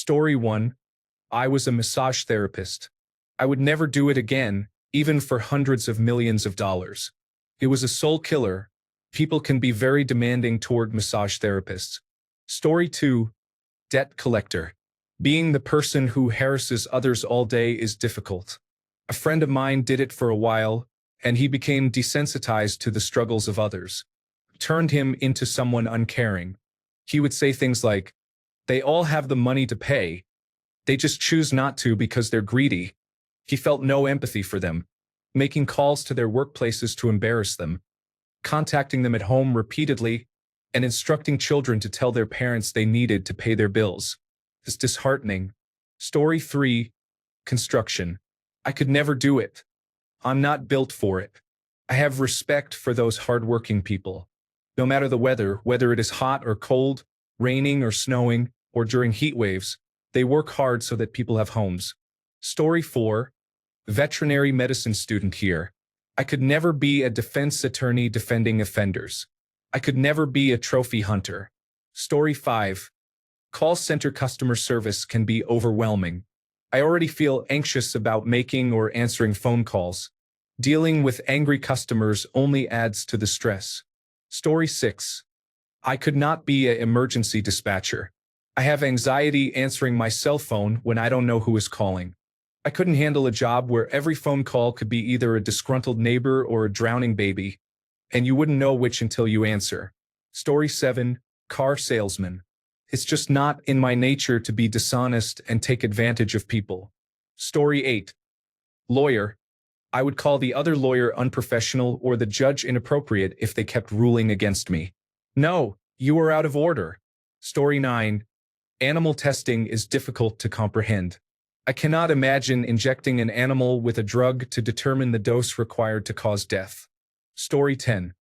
Story 1. I was a massage therapist. I would never do it again, even for hundreds of millions of dollars. It was a soul killer. People can be very demanding toward massage therapists. Story 2. Debt collector. Being the person who harasses others all day is difficult. A friend of mine did it for a while, and he became desensitized to the struggles of others. It turned him into someone uncaring. He would say things like, "They all have the money to pay. They just choose not to because they're greedy." He felt no empathy for them, making calls to their workplaces to embarrass them, contacting them at home repeatedly, and instructing children to tell their parents they needed to pay their bills. It's disheartening. Story 3. Construction. I could never do it. I'm not built for it. I have respect for those hardworking people. No matter the weather, whether it is hot or cold, raining or snowing, or during heat waves, they work hard so that people have homes. Story 4. Veterinary medicine student here. I could never be a defense attorney defending offenders. I could never be a trophy hunter. Story 5. Call center customer service can be overwhelming. I already feel anxious about making or answering phone calls. Dealing with angry customers only adds to the stress. Story 6. I could not be an emergency dispatcher. I have anxiety answering my cell phone when I don't know who is calling. I couldn't handle a job where every phone call could be either a disgruntled neighbor or a drowning baby, and you wouldn't know which until you answer. Story 7. Car salesman. It's just not in my nature to be dishonest and take advantage of people. Story 8. Lawyer. I would call the other lawyer unprofessional or the judge inappropriate if they kept ruling against me. No, you are out of order. Story 9. Animal testing is difficult to comprehend. I cannot imagine injecting an animal with a drug to determine the dose required to cause death. Story 10.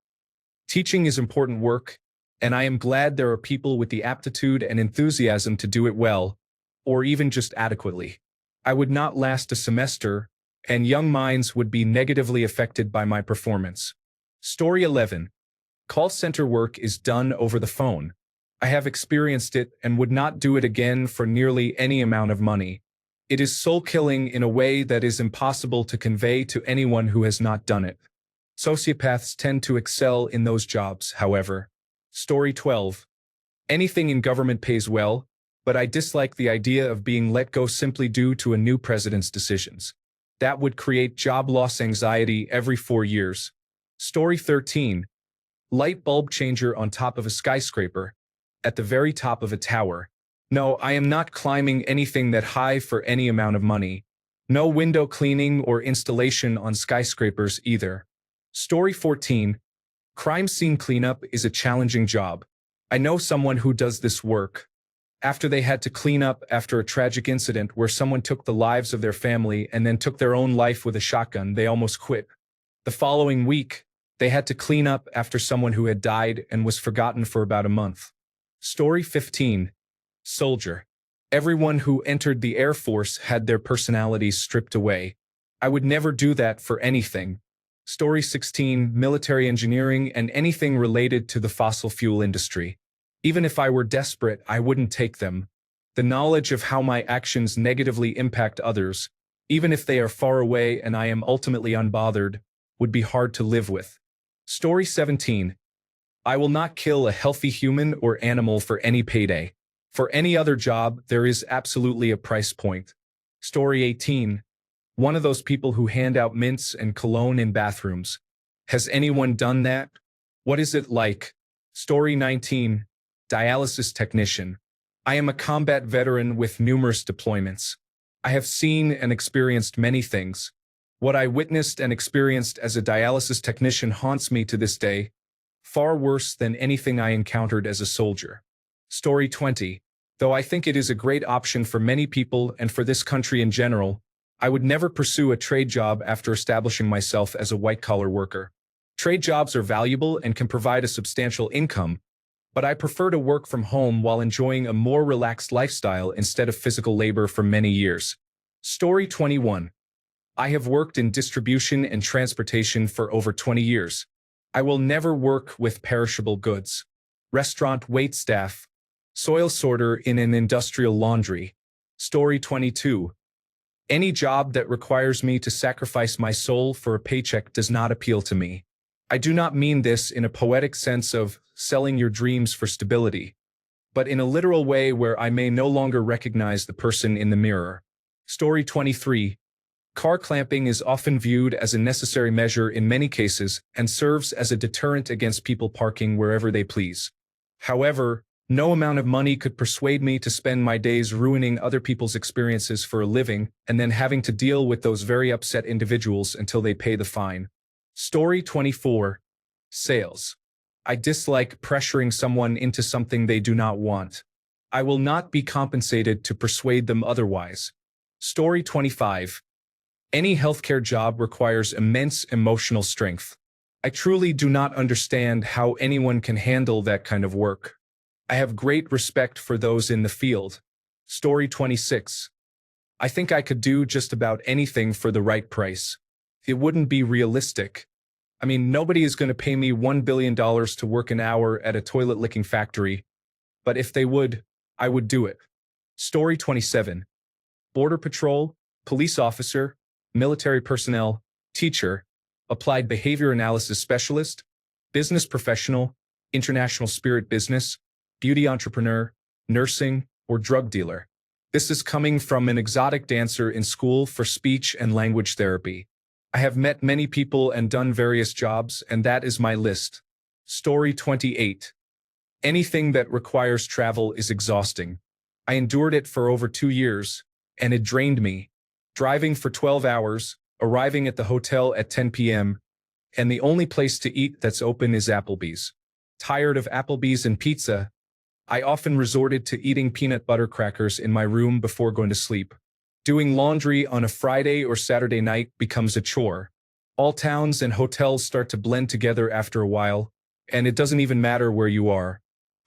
Teaching is important work, and I am glad there are people with the aptitude and enthusiasm to do it well, or even just adequately. I would not last a semester, and young minds would be negatively affected by my performance. Story 11. Call center work is done over the phone. I have experienced it and would not do it again for nearly any amount of money. It is soul-killing in a way that is impossible to convey to anyone who has not done it. Sociopaths tend to excel in those jobs, however. Story 12. Anything in government pays well, but I dislike the idea of being let go simply due to a new president's decisions. That would create job loss anxiety every 4 years. Story 13. Light bulb changer on top of a skyscraper, at the very top of a tower. No, I am not climbing anything that high for any amount of money. No window cleaning or installation on skyscrapers either. Story 14. Crime scene cleanup is a challenging job. I know someone who does this work. After they had to clean up after a tragic incident where someone took the lives of their family and then took their own life with a shotgun, they almost quit. The following week, they had to clean up after someone who had died and was forgotten for about a month. Story 15. Soldier. Everyone who entered the Air Force had their personalities stripped away. I would never do that for anything. Story 16. Military engineering and anything related to the fossil fuel industry. Even if I were desperate, I wouldn't take them. The knowledge of how my actions negatively impact others, even if they are far away and I am ultimately unbothered, would be hard to live with. Story 17. I will not kill a healthy human or animal for any payday. For any other job, there is absolutely a price point. Story 18. One of those people who hand out mints and cologne in bathrooms. Has anyone done that? What is it like? Story 19. Dialysis technician. I am a combat veteran with numerous deployments. I have seen and experienced many things. What I witnessed and experienced as a dialysis technician haunts me to this day, far worse than anything I encountered as a soldier. Story 20. Though I think it is a great option for many people and for this country in general, I would never pursue a trade job after establishing myself as a white-collar worker. Trade jobs are valuable and can provide a substantial income, but I prefer to work from home while enjoying a more relaxed lifestyle instead of physical labor for many years. Story 21. I have worked in distribution and transportation for over 20 years. I will never work with perishable goods. Restaurant waitstaff, soil sorter in an industrial laundry, Story 22. Any job that requires me to sacrifice my soul for a paycheck does not appeal to me. I do not mean this in a poetic sense of selling your dreams for stability, but in a literal way where I may no longer recognize the person in the mirror. Story 23. Car clamping is often viewed as a necessary measure in many cases and serves as a deterrent against people parking wherever they please. However, no amount of money could persuade me to spend my days ruining other people's experiences for a living and then having to deal with those very upset individuals until they pay the fine. Story 24. Sales. I dislike pressuring someone into something they do not want. I will not be compensated to persuade them otherwise. Story 25. Any healthcare job requires immense emotional strength. I truly do not understand how anyone can handle that kind of work. I have great respect for those in the field. Story 26. I think I could do just about anything for the right price. It wouldn't be realistic. I mean, nobody is going to pay me $1 billion to work an hour at a toilet licking factory, but if they would, I would do it. Story 27. Border Patrol, police officer, military personnel, teacher, applied behavior analysis specialist, business professional, international spirit business, beauty entrepreneur, nursing, or drug dealer. This is coming from an exotic dancer in school for speech and language therapy. I have met many people and done various jobs, and that is my list. Story 28. Anything that requires travel is exhausting. I endured it for over 2 years, and it drained me. Driving for 12 hours, arriving at the hotel at 10 p.m., and the only place to eat that's open is Applebee's. Tired of Applebee's and pizza, I often resorted to eating peanut butter crackers in my room before going to sleep. Doing laundry on a Friday or Saturday night becomes a chore. All towns and hotels start to blend together after a while, and it doesn't even matter where you are.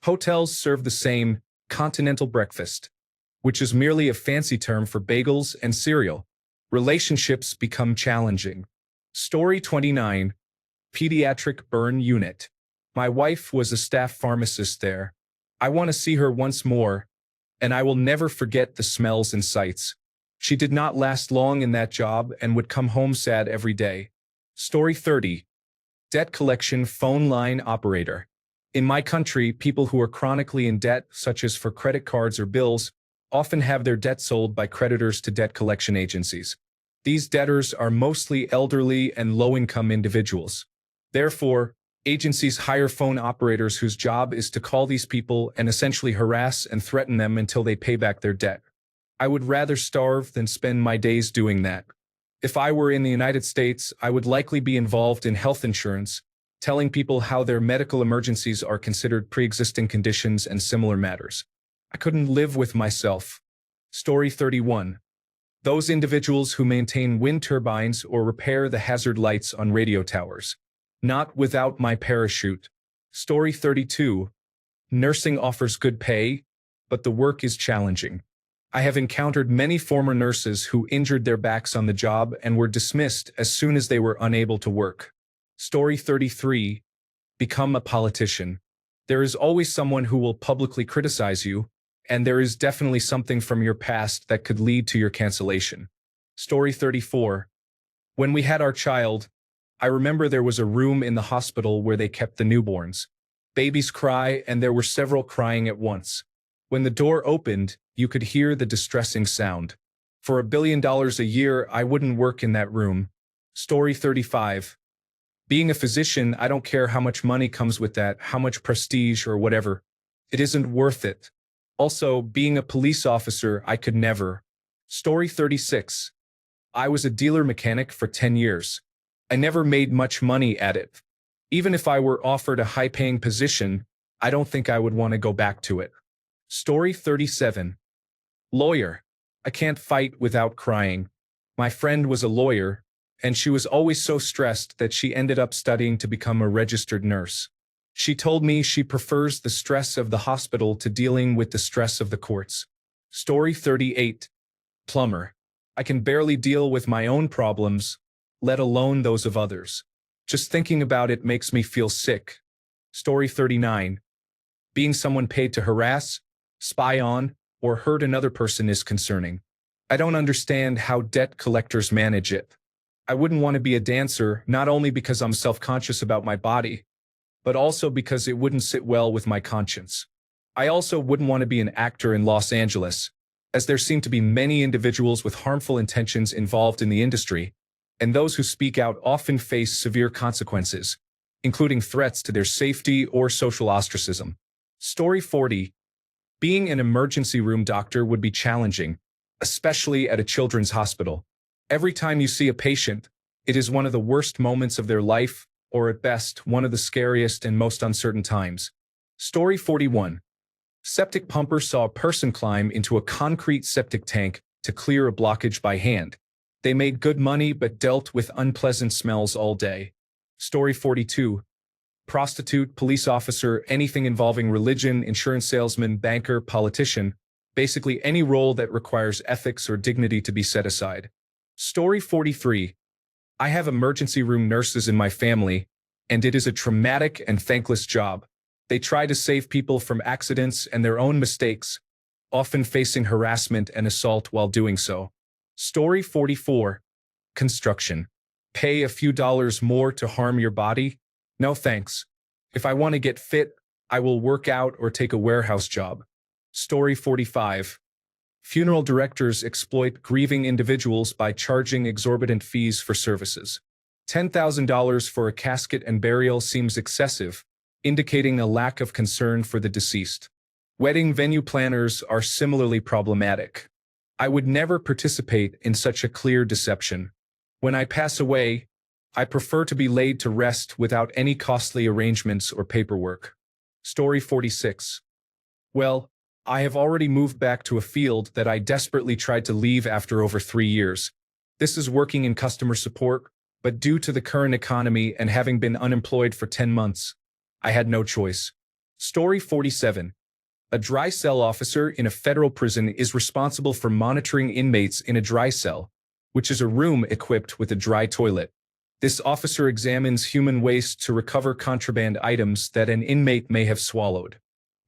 Hotels serve the same continental breakfast, which is merely a fancy term for bagels and cereal. Relationships become challenging. Story 29. Pediatric burn unit. My wife was a staff pharmacist there. I want to see her once more, and I will never forget the smells and sights. She did not last long in that job and would come home sad every day. Story 30. Debt collection phone line operator. In my country, people who are chronically in debt, such as for credit cards or bills, often have their debt sold by creditors to debt collection agencies. These debtors are mostly elderly and low-income individuals. Therefore, agencies hire phone operators whose job is to call these people and essentially harass and threaten them until they pay back their debt. I would rather starve than spend my days doing that. If I were in the United States, I would likely be involved in health insurance, telling people how their medical emergencies are considered pre-existing conditions and similar matters. I couldn't live with myself. Story 31. Those individuals who maintain wind turbines or repair the hazard lights on radio towers. Not without my parachute. Story 32. Nursing offers good pay, but the work is challenging. I have encountered many former nurses who injured their backs on the job and were dismissed as soon as they were unable to work. Story 33. Become a politician. There is always someone who will publicly criticize you, and there is definitely something from your past that could lead to your cancellation. Story 34. When we had our child, I remember there was a room in the hospital where they kept the newborns. Babies cry, and there were several crying at once. When the door opened, you could hear the distressing sound. For $1 billion a year, I wouldn't work in that room. Story 35. Being a physician, I don't care how much money comes with that, how much prestige or whatever. It isn't worth it. Also, being a police officer, I could never. Story 36. I was a dealer mechanic for 10 years. I never made much money at it. Even if I were offered a high-paying position, I don't think I would want to go back to it. Story 37. Lawyer. I can't fight without crying. My friend was a lawyer, and she was always so stressed that she ended up studying to become a registered nurse. She told me she prefers the stress of the hospital to dealing with the stress of the courts. Story 38. Plumber. I can barely deal with my own problems, let alone those of others. Just thinking about it makes me feel sick. Story 39. Being someone paid to harass, spy on, or hurt another person is concerning. I don't understand how debt collectors manage it. I wouldn't want to be a dancer, not only because I'm self-conscious about my body, but also because it wouldn't sit well with my conscience. I also wouldn't want to be an actor in Los Angeles, as there seem to be many individuals with harmful intentions involved in the industry, and those who speak out often face severe consequences, including threats to their safety or social ostracism. Story 40. Being an emergency room doctor would be challenging, especially at a children's hospital. Every time you see a patient, it is one of the worst moments of their life, or at best, one of the scariest and most uncertain times. Story 41. Septic pumper saw a person climb into a concrete septic tank to clear a blockage by hand. They made good money but dealt with unpleasant smells all day. Story 42. Prostitute, police officer, anything involving religion, insurance salesman, banker, politician, basically any role that requires ethics or dignity to be set aside. Story 43. I have emergency room nurses in my family, and it is a traumatic and thankless job. They try to save people from accidents and their own mistakes, often facing harassment and assault while doing so. Story 44. Construction. Pay a few dollars more to harm your body? No thanks. If I want to get fit, I will work out or take a warehouse job. Story 45. Funeral directors exploit grieving individuals by charging exorbitant fees for services. $10,000 for a casket and burial seems excessive, indicating a lack of concern for the deceased. Wedding venue planners are similarly problematic. I would never participate in such a clear deception. When I pass away, I prefer to be laid to rest without any costly arrangements or paperwork. Story 46. Well, I have already moved back to a field that I desperately tried to leave after over 3 years. This is working in customer support, but due to the current economy and having been unemployed for 10 months, I had no choice. Story 47. A dry cell officer in a federal prison is responsible for monitoring inmates in a dry cell, which is a room equipped with a dry toilet. This officer examines human waste to recover contraband items that an inmate may have swallowed.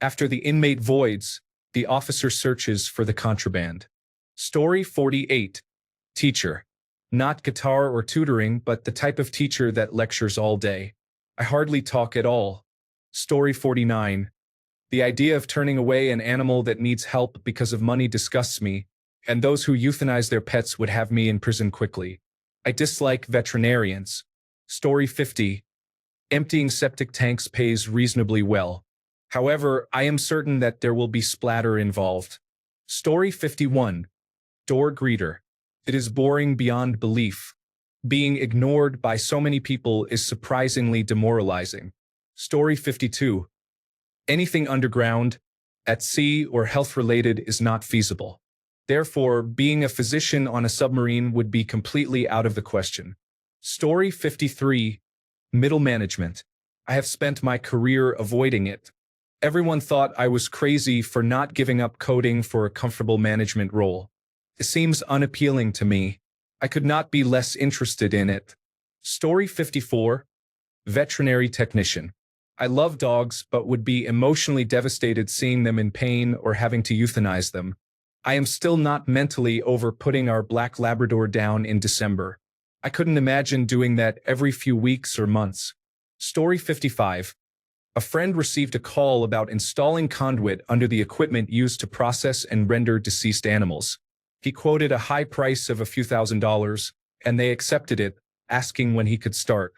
After the inmate voids, the officer searches for the contraband. Story 48. Teacher. Not guitar or tutoring, but the type of teacher that lectures all day. I hardly talk at all. Story 49. The idea of turning away an animal that needs help because of money disgusts me, and those who euthanize their pets would have me in prison quickly. I dislike veterinarians. Story 50. Emptying septic tanks pays reasonably well. However, I am certain that there will be splatter involved. Story 51. Door greeter. It is boring beyond belief. Being ignored by so many people is surprisingly demoralizing. Story 52. Anything underground, at sea or health-related is not feasible. Therefore, being a physician on a submarine would be completely out of the question. Story 53. Middle management. I have spent my career avoiding it. Everyone thought I was crazy for not giving up coding for a comfortable management role. It seems unappealing to me. I could not be less interested in it. Story 54. Veterinary technician. I love dogs but would be emotionally devastated seeing them in pain or having to euthanize them. I am still not mentally over putting our black Labrador down in December. I couldn't imagine doing that every few weeks or months. Story 55. A friend received a call about installing conduit under the equipment used to process and render deceased animals. He quoted a high price of a few $1,000s, and they accepted it, asking when he could start.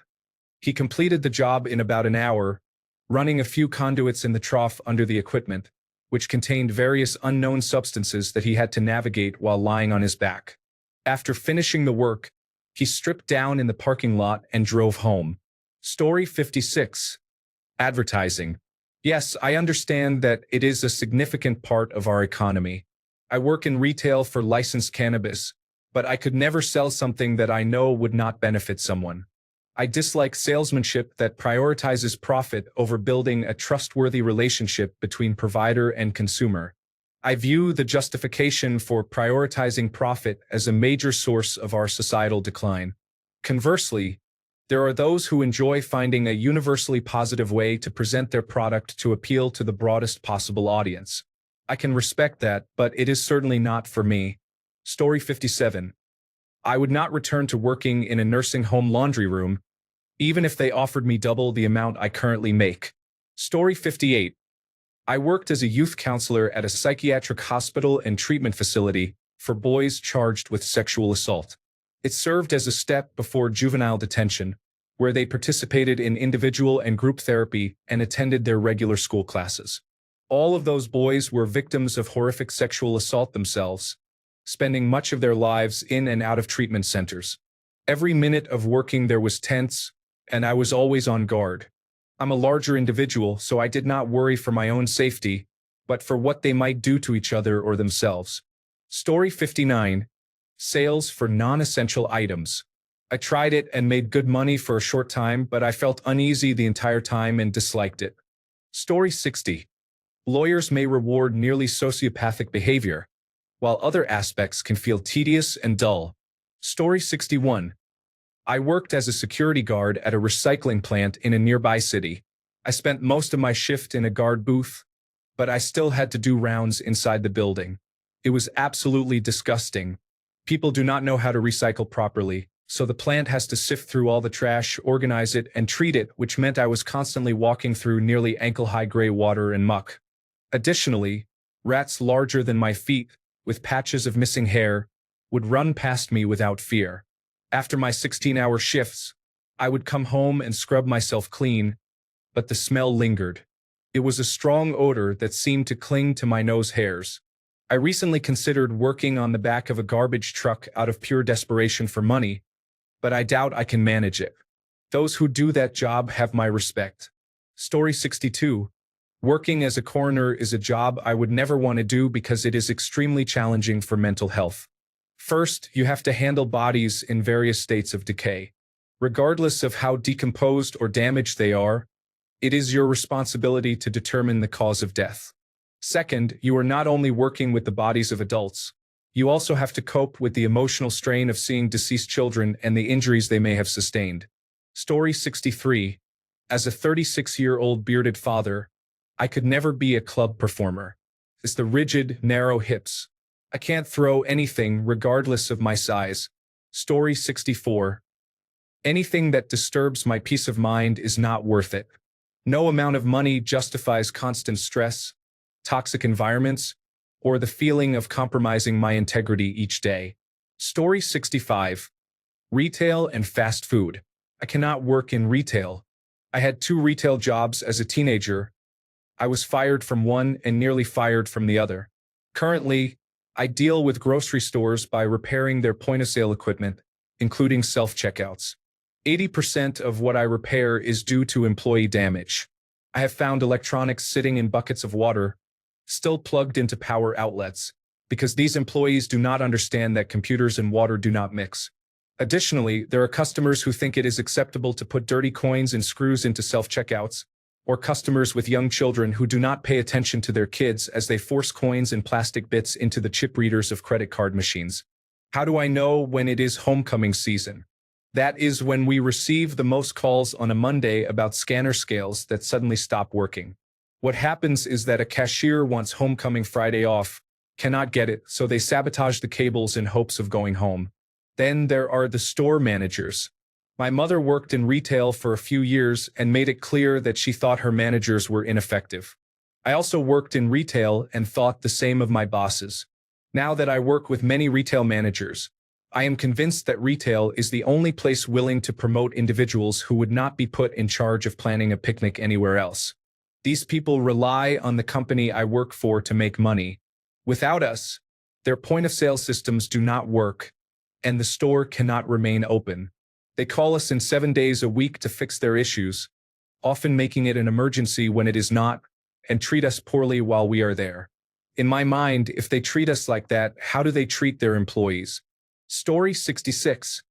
He completed the job in about an hour, running a few conduits in the trough under the equipment, which contained various unknown substances that he had to navigate while lying on his back. After finishing the work, he stripped down in the parking lot and drove home. Story 56. Advertising. Yes, I understand that it is a significant part of our economy. I work in retail for licensed cannabis, but I could never sell something that I know would not benefit someone. I dislike salesmanship that prioritizes profit over building a trustworthy relationship between provider and consumer. I view the justification for prioritizing profit as a major source of our societal decline. Conversely, there are those who enjoy finding a universally positive way to present their product to appeal to the broadest possible audience. I can respect that, but it is certainly not for me. Story 57. I would not return to working in a nursing home laundry room, even if they offered me double the amount I currently make. Story 58. I worked as a youth counselor at a psychiatric hospital and treatment facility for boys charged with sexual assault. It served as a step before juvenile detention, where they participated in individual and group therapy and attended their regular school classes. All of those boys were victims of horrific sexual assault themselves, spending much of their lives in and out of treatment centers. Every minute of working there was tense, and I was always on guard. I'm a larger individual, so I did not worry for my own safety, but for what they might do to each other or themselves. Story 59. Sales for non-essential items. I tried it and made good money for a short time, but I felt uneasy the entire time and disliked it. Story 60. Lawyers may reward nearly sociopathic behavior, while other aspects can feel tedious and dull. Story 61. I worked as a security guard at a recycling plant in a nearby city. I spent most of my shift in a guard booth, but I still had to do rounds inside the building. It was absolutely disgusting. People do not know how to recycle properly, so the plant has to sift through all the trash, organize it, and treat it, which meant I was constantly walking through nearly ankle-high gray water and muck. Additionally, rats larger than my feet, with patches of missing hair, would run past me without fear. After my 16-hour shifts, I would come home and scrub myself clean, but the smell lingered. It was a strong odor that seemed to cling to my nose hairs. I recently considered working on the back of a garbage truck out of pure desperation for money, but I doubt I can manage it. Those who do that job have my respect. Story 62. Working as a coroner is a job I would never want to do because it is extremely challenging for mental health. First, you have to handle bodies in various states of decay. Regardless of how decomposed or damaged they are, it is your responsibility to determine the cause of death. Second, you are not only working with the bodies of adults, you also have to cope with the emotional strain of seeing deceased children and the injuries they may have sustained. Story 63. As a 36-year-old bearded father, I could never be a club performer. It's the rigid, narrow hips. I can't throw anything regardless of my size. Story 64. Anything that disturbs my peace of mind is not worth it. No amount of money justifies constant stress, toxic environments, or the feeling of compromising my integrity each day. Story 65. Retail and fast food. I cannot work in retail. I had 2 retail jobs as a teenager. I was fired from one and nearly fired from the other. Currently, I deal with grocery stores by repairing their point-of-sale equipment, including self-checkouts. 80% of what I repair is due to employee damage. I have found electronics sitting in buckets of water, still plugged into power outlets, because these employees do not understand that computers and water do not mix. Additionally, there are customers who think it is acceptable to put dirty coins and screws into self-checkouts, or customers with young children who do not pay attention to their kids as they force coins and plastic bits into the chip readers of credit card machines. How do I know when it is homecoming season? That is when we receive the most calls on a Monday about scanner scales that suddenly stop working. What happens is that a cashier wants homecoming Friday off, cannot get it, so they sabotage the cables in hopes of going home. Then there are the store managers. My mother worked in retail for a few years and made it clear that she thought her managers were ineffective. I also worked in retail and thought the same of my bosses. Now that I work with many retail managers, I am convinced that retail is the only place willing to promote individuals who would not be put in charge of planning a picnic anywhere else. These people rely on the company I work for to make money. Without us, their point-of-sale systems do not work, and the store cannot remain open. They call us in 7 days a week to fix their issues, often making it an emergency when it is not, and treat us poorly while we are there. In my mind, if they treat us like that, how do they treat their employees? Story 66.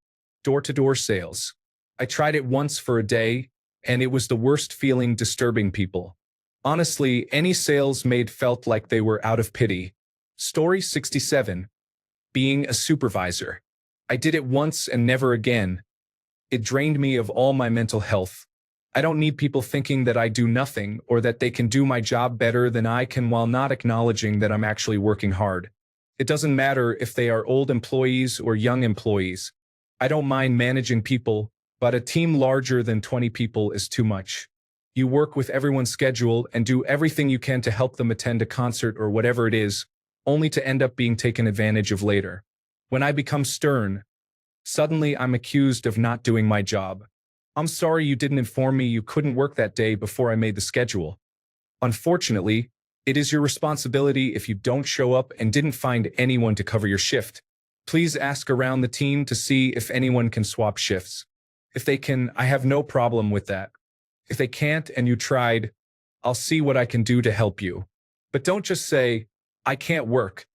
Door-to-door sales. I tried it once for a day, and it was the worst feeling disturbing people. Honestly, any sales made felt like they were out of pity. Story 67. Being a supervisor. I did it once and never again. It drained me of all my mental health. I don't need people thinking that I do nothing or that they can do my job better than I can while not acknowledging that I'm actually working hard. It doesn't matter if they are old employees or young employees. I don't mind managing people, but a team larger than 20 people is too much. You work with everyone's schedule and do everything you can to help them attend a concert or whatever it is, only to end up being taken advantage of later. When I become stern, suddenly I'm accused of not doing my job. I'm sorry you didn't inform me you couldn't work that day before I made the schedule. Unfortunately, it is your responsibility if you don't show up and didn't find anyone to cover your shift. Please ask around the team to see if anyone can swap shifts. If they can, I have no problem with that. If they can't and you tried, I'll see what I can do to help you. But don't just say, I can't work,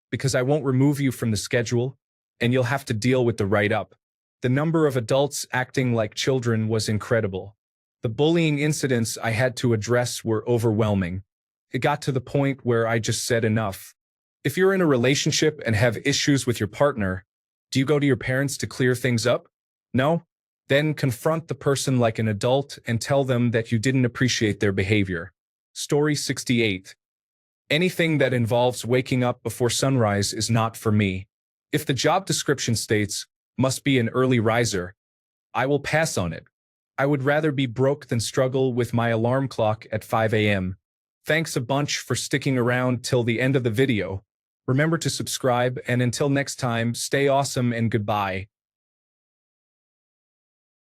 because I won't remove you from the schedule, and you'll have to deal with the write-up. The number of adults acting like children was incredible. The bullying incidents I had to address were overwhelming. It got to the point where I just said enough. If you're in a relationship and have issues with your partner, do you go to your parents to clear things up? No? Then confront the person like an adult and tell them that you didn't appreciate their behavior. Story 68. Anything that involves waking up before sunrise is not for me. If the job description states, must be an early riser, I will pass on it. I would rather be broke than struggle with my alarm clock at 5 a.m. Thanks a bunch for sticking around till the end of the video. Remember to subscribe, and until next time, stay awesome and goodbye.